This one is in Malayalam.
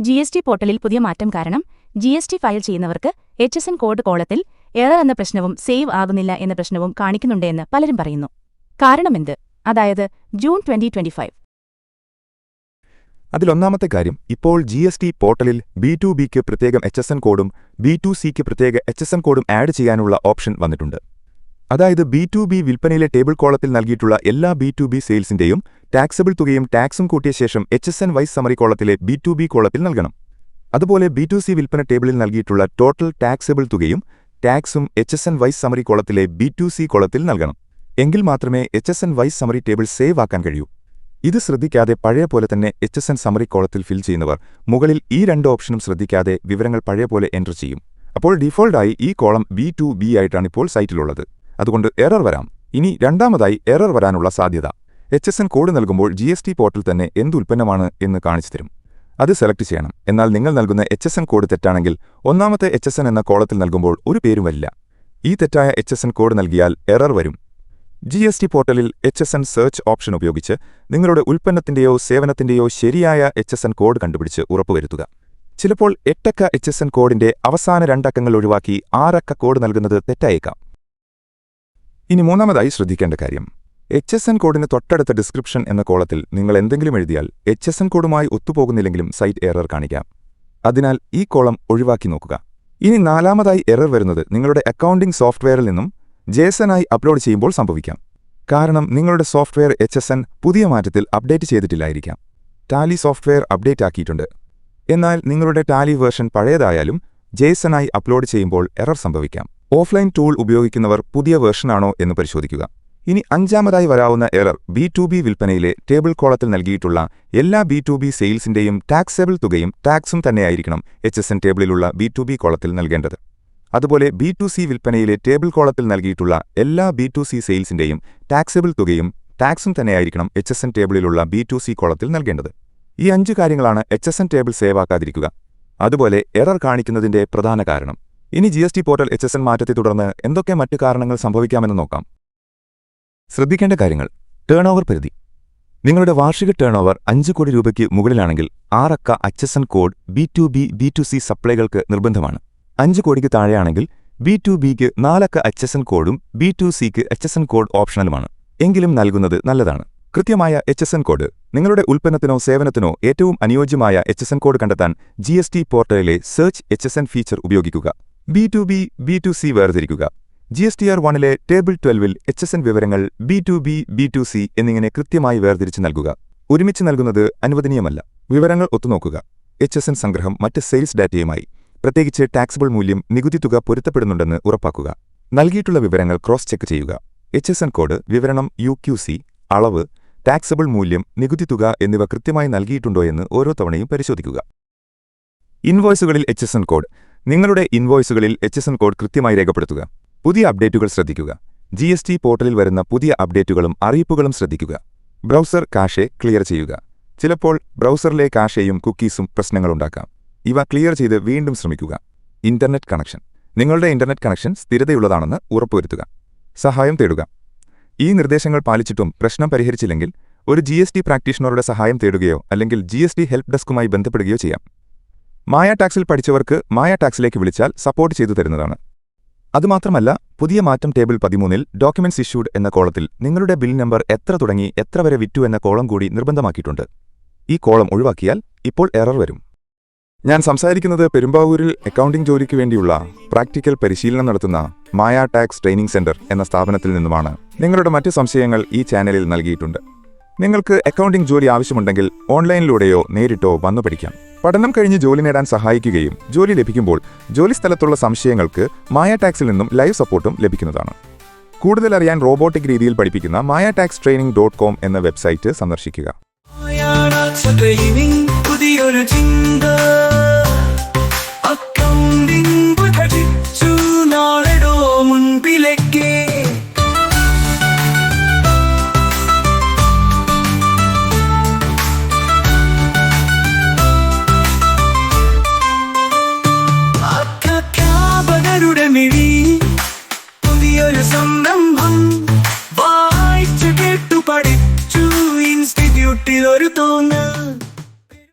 GST പോർട്ടലിൽ പുതിയ മാറ്റം കാരണം GST ഫയൽ ചെയ്യുന്നവർക്ക് HSN കോഡ് കോളത്തിൽ എറർ എന്ന പ്രശ്നവും സേവ് ആകുന്നില്ല എന്ന പ്രശ്നവും കാണിക്കുന്നുണ്ടെന്ന് പലരും പറയുന്നു. കാരണമെന്ത്? അതായത് ജൂൺ 2025. അതിലൊന്നാമത്തെ കാര്യം, ഇപ്പോൾ GST പോർട്ടലിൽ B2Bക്ക് പ്രത്യേകം HSN കോഡും B2Cക്ക് പ്രത്യേക HSN കോഡും ആഡ് ചെയ്യാനുള്ള ഓപ്ഷൻ വന്നിട്ടുണ്ട്. അതായത് B2B വിൽപ്പനയിലെ ടേബിൾ കോളത്തിൽ നൽകിയിട്ടുള്ള എല്ലാ B2B സെയിൽസിന്റെയും ടാക്സബിൾ തുകയും ടാക്സും കൂട്ടിയ ശേഷം HSN വൈസ് സമറി കോളത്തിലെ B2B കോളത്തിൽ നൽകണം. അതുപോലെ B2C വിൽപ്പന ടേബിളിൽ നൽകിയിട്ടുള്ള ടോട്ടൽ ടാക്സബിൾ തുകയും ടാക്സും HSN വൈസ് സമറി കോളത്തിലെ B2C കോളത്തിൽ നൽകണം. എങ്കിൽ മാത്രമേ HSN wise summary table save ആക്കാൻ കഴിയൂ. ഇത് ശ്രദ്ധിക്കാതെ പഴയ പോലെ തന്നെ HSN സമറി കോളത്തിൽ ഫിൽ ചെയ്യുന്നവർ മുകളിൽ ഈ രണ്ട് ഓപ്ഷനും ശ്രദ്ധിക്കാതെ വിവരങ്ങൾ പഴയ പോലെ എൻ്റർ ചെയ്യും. അപ്പോൾ ഡിഫോൾട്ടായി ഈ കോളം B2B ആയിട്ടാണ് ഇപ്പോൾ സൈറ്റിലുള്ളത്. അതുകൊണ്ട് എറർ വരാം. ഇനി രണ്ടാമതായി എറർ വരാനുള്ള സാധ്യത, HSN കോഡ് നൽകുമ്പോൾ GST പോർട്ടൽ തന്നെ എന്ത് ഉൽപ്പന്നമാണ് എന്ന് കാണിച്ചു തരും. അത് സെലക്ട് ചെയ്യണം. എന്നാൽ നിങ്ങൾ നൽകുന്ന HSN കോഡ് തെറ്റാണെങ്കിൽ ഒന്നാമത്തെ HSN എന്ന കോളത്തിൽ നൽകുമ്പോൾ ഒരു പേരും വരില്ല. ഈ തെറ്റായ HSN കോഡ് നൽകിയാൽ എറർ വരും. GST പോർട്ടലിൽ HSN സെർച്ച് ഓപ്ഷൻ ഉപയോഗിച്ച് നിങ്ങളുടെ ഉൽപ്പന്നത്തിന്റെയോ സേവനത്തിന്റെയോ ശരിയായ HSN കോഡ് കണ്ടുപിടിച്ച് ഉറപ്പുവരുത്തുക. ചിലപ്പോൾ 8 അക്ക HSN കോഡിന്റെ അവസാന 2 അക്കങ്ങൾ ഒഴിവാക്കി 6 അക്ക കോഡ് നൽകുന്നത് തെറ്റായേക്കാം. ഇനി മൂന്നാമതായി ശ്രദ്ധിക്കേണ്ട കാര്യം, HSN കോഡിന് തൊട്ടടുത്ത ഡിസ്ക്രിപ്ഷൻ എന്ന കോളത്തിൽ നിങ്ങൾ എന്തെങ്കിലും എഴുതിയാൽ HSN കോഡുമായി ഒത്തുപോകുന്നില്ലെങ്കിലും സൈറ്റ് എറർ കാണിക്കാം. അതിനാൽ ഈ കോളം ഒഴിവാക്കി നോക്കുക. ഇനി നാലാമതായി എറർ വരുന്നത് നിങ്ങളുടെ അക്കൗണ്ടിംഗ് സോഫ്റ്റ്വെയറിൽ നിന്നും JSON ആയി അപ്ലോഡ് ചെയ്യുമ്പോൾ സംഭവിക്കാം. കാരണം നിങ്ങളുടെ സോഫ്റ്റ്വെയർ HSN പുതിയ മാറ്റത്തിൽ അപ്ഡേറ്റ് ചെയ്തിട്ടില്ലായിരിക്കാം. ടാലി സോഫ്റ്റ്വെയർ അപ്ഡേറ്റ് ആക്കിയിട്ടുണ്ട്. എന്നാൽ നിങ്ങളുടെ ടാലി വേർഷൻ പഴയതായാലും JSON ആയി അപ്ലോഡ് ചെയ്യുമ്പോൾ എറർ സംഭവിക്കാം. ഓഫ്ലൈൻ ടൂൾ ഉപയോഗിക്കുന്നവർ പുതിയ വേർഷനാണോ എന്ന് പരിശോധിക്കുക. ഇനി അഞ്ചാമതായി വരാവുന്ന എറർ, B2B വിൽപ്പനയിലെ ടേബിൾ കോളത്തിൽ നൽകിയിട്ടുള്ള എല്ലാ B2B സെയിൽസിന്റെയും ടാക്സബിൾ തുകയും ടാക്സും തന്നെയായിരിക്കണം HSN ടേബിളിലുള്ള B2B കോളത്തിൽ നൽകേണ്ടത്. അതുപോലെ B2C വിൽപ്പനയിലെ ടേബിൾ കോളത്തിൽ നൽകിയിട്ടുള്ള എല്ലാ B2C സെയിൽസിന്റെയും ടാക്സബിൾ തുകയും ടാക്സും തന്നെയായിരിക്കണം HSN ടേബിളിലുള്ള B2C കോളത്തിൽ നൽകേണ്ടത്. ഈ 5 കാര്യങ്ങളാണ് HSN ടേബിൾ സേവ് ആക്കാതിരിക്കുക. അതുപോലെ എറർ കാണിക്കുന്നതിന്റെ പ്രധാന കാരണം. ഇനി GST പോർട്ടൽ HSN മാറ്റത്തെ തുടർന്ന് എന്തൊക്കെ മറ്റു കാരണങ്ങൾ സംഭവിക്കാമെന്ന് നോക്കാം. ശ്രദ്ധിക്കേണ്ട കാര്യങ്ങൾ, ടേൺ ഓവർ പരിധി. നിങ്ങളുടെ വാർഷിക ടേൺ ഓവർ 5 കോടി രൂപയ്ക്ക് മുകളിലാണെങ്കിൽ 6 അക്ക HSN കോഡ് B2B B2C സപ്ലൈകൾക്ക് നിർബന്ധമാണ്. 5 കോടിക്ക് താഴെയാണെങ്കിൽ B2Bക്ക് 4 അക്ക HSN കോഡും B2Cക്ക് HSN കോഡ് ഓപ്ഷണലുമാണ്. എങ്കിലും നൽകുന്നത് നല്ലതാണ്. കൃത്യമായ HSN കോഡ്. നിങ്ങളുടെ ഉൽപ്പന്നത്തിനോ സേവനത്തിനോ ഏറ്റവും അനുയോജ്യമായ HSN കോഡ് കണ്ടെത്താൻ GST പോർട്ടലിലെ സെർച്ച് HSN ഫീച്ചർ ഉപയോഗിക്കുക. B2B B2C വേർതിരിക്കുക. GSTR1ലെ ടേബിൾ 12ൽ HSN വിവരങ്ങൾ B2B B2C എന്നിങ്ങനെ കൃത്യമായി വേർതിരിച്ച് നൽകുക. ഒരുമിച്ച് നൽകുന്നത് അനുവദനീയമല്ല. വിവരങ്ങൾ ഒത്തുനോക്കുക. HSN സംഗ്രഹം മറ്റ് സെയിൽസ് ഡാറ്റയുമായി, പ്രത്യേകിച്ച് ടാക്സബിൾ മൂല്യം, നികുതി തുക പൊരുത്തപ്പെടുന്നുണ്ടെന്ന് ഉറപ്പാക്കുക. നൽകിയിട്ടുള്ള വിവരങ്ങൾ ക്രോസ് ചെക്ക് ചെയ്യുക. HSN കോഡ്, വിവരണം UQC, അളവ്, ടാക്സബിൾ മൂല്യം, നികുതി തുക എന്നിവ കൃത്യമായി നൽകിയിട്ടുണ്ടോയെന്ന് ഓരോ തവണയും പരിശോധിക്കുക. ഇൻവോയ്സുകളിൽ HSN കോഡ്. നിങ്ങളുടെ ഇൻവോയ്സുകളിൽ HSN കോഡ് കൃത്യമായി രേഖപ്പെടുത്തുക. പുതിയ അപ്ഡേറ്റുകൾ ശ്രദ്ധിക്കുക. GST പോർട്ടലിൽ വരുന്ന പുതിയ അപ്ഡേറ്റുകളും അറിയിപ്പുകളും ശ്രദ്ധിക്കുക. ബ്രൗസർ കാഷെ ക്ലിയർ ചെയ്യുക. ചിലപ്പോൾ ബ്രൗസറിലെ കാഷെയും കുക്കീസും പ്രശ്നങ്ങളുണ്ടാക്കാം. ഇവ ക്ലിയർ ചെയ്ത് വീണ്ടും ശ്രമിക്കുക. Internet connection. നിങ്ങളുടെ ഇന്റർനെറ്റ് കണക്ഷൻ സ്ഥിരതയുള്ളതാണെന്ന് ഉറപ്പുവരുത്തുക. സഹായം തേടുക. ഈ നിർദ്ദേശങ്ങൾ പാലിച്ചിട്ടും പ്രശ്നം പരിഹരിച്ചില്ലെങ്കിൽ ഒരു GST പ്രാക്ടീഷണറുടെ സഹായം തേടുകയോ അല്ലെങ്കിൽ GST ഹെൽപ്പ് ഡെസ്കുമായി ബന്ധപ്പെടുകയോ ചെയ്യാം. മായ ടാക്സിൽ പഠിച്ചവർക്ക് മായ ടാക്സിലേക്ക് വിളിച്ചാൽ സപ്പോർട്ട് ചെയ്തു തരുന്നതാണ്. അതുമാത്രമല്ല, പുതിയ മാറ്റം ടേബിൾ 13ൽ ഡോക്യുമെന്റ്സ് ഇഷ്യൂഡ് എന്ന കോളത്തിൽ നിങ്ങളുടെ ബിൽ നമ്പർ എത്ര തുടങ്ങി എത്ര വരെ വിറ്റു എന്ന കോളം കൂടി നിർബന്ധമാക്കിയിട്ടുണ്ട്. ഈ കോളം ഒഴിവാക്കിയാൽ ഇപ്പോൾ എറർ വരും. ഞാൻ സംസാരിക്കുന്നത് പെരുമ്പാവൂരിൽ അക്കൗണ്ടിംഗ് ജോലിക്ക് വേണ്ടിയുള്ള പ്രാക്ടിക്കൽ പരിശീലനം നടത്തുന്ന മായ ടാക്സ് ട്രെയിനിംഗ് സെന്റർ എന്ന സ്ഥാപനത്തിൽ നിന്നുമാണ്. നിങ്ങളുടെ മറ്റ് സംശയങ്ങൾ ഈ ചാനലിൽ നൽകിയിട്ടുണ്ട്. നിങ്ങൾക്ക് അക്കൗണ്ടിംഗ് ജോലി ആവശ്യമുണ്ടെങ്കിൽ ഓൺലൈനിലൂടെയോ നേരിട്ടോ വന്നു പഠിക്കാം. പഠനം കഴിഞ്ഞ് ജോലി നേടാൻ സഹായിക്കുകയും ജോലി ലഭിക്കുമ്പോൾ ജോലിസ്ഥലത്തുള്ള സംശയങ്ങൾക്ക് മായ ടാക്സിൽ നിന്നും ലൈവ് സപ്പോർട്ടും ലഭിക്കുന്നതാണ്. കൂടുതൽ അറിയാൻ റോബോട്ടിക് രീതിയിൽ പഠിപ്പിക്കുന്ന mayaTaxTraining.com എന്ന വെബ്സൈറ്റ് സന്ദർശിക്കുക. പുതിയൊരു ചിന്ത അക്കൗണ്ടിംഗ്